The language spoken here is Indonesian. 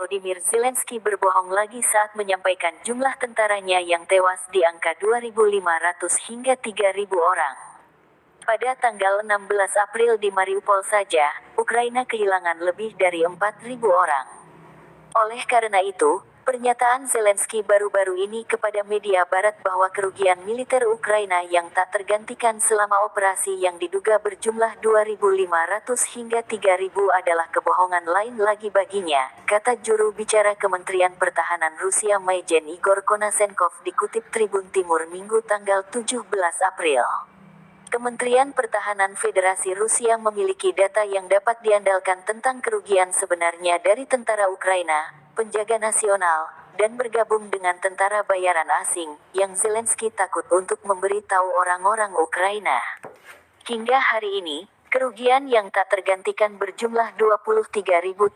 Volodymyr Zelensky berbohong lagi saat menyampaikan jumlah tentaranya yang tewas di angka 2.500 hingga 3.000 orang. Pada tanggal 16 April di Mariupol saja, Ukraina kehilangan lebih dari 4.000 orang. Oleh karena itu, pernyataan Zelensky baru-baru ini kepada media barat bahwa kerugian militer Ukraina yang tak tergantikan selama operasi yang diduga berjumlah 2.500 hingga 3.000 adalah kebohongan lain lagi baginya, kata juru bicara Kementerian Pertahanan Rusia Majen Igor Konasenkov dikutip Tribun Timur Minggu tanggal 17 April. Kementerian Pertahanan Federasi Rusia memiliki data yang dapat diandalkan tentang kerugian sebenarnya dari tentara Ukraina, penjaga nasional, dan bergabung dengan tentara bayaran asing, yang Zelensky takut untuk memberi tahu orang-orang Ukraina. Hingga hari ini, kerugian yang tak tergantikan berjumlah 23.367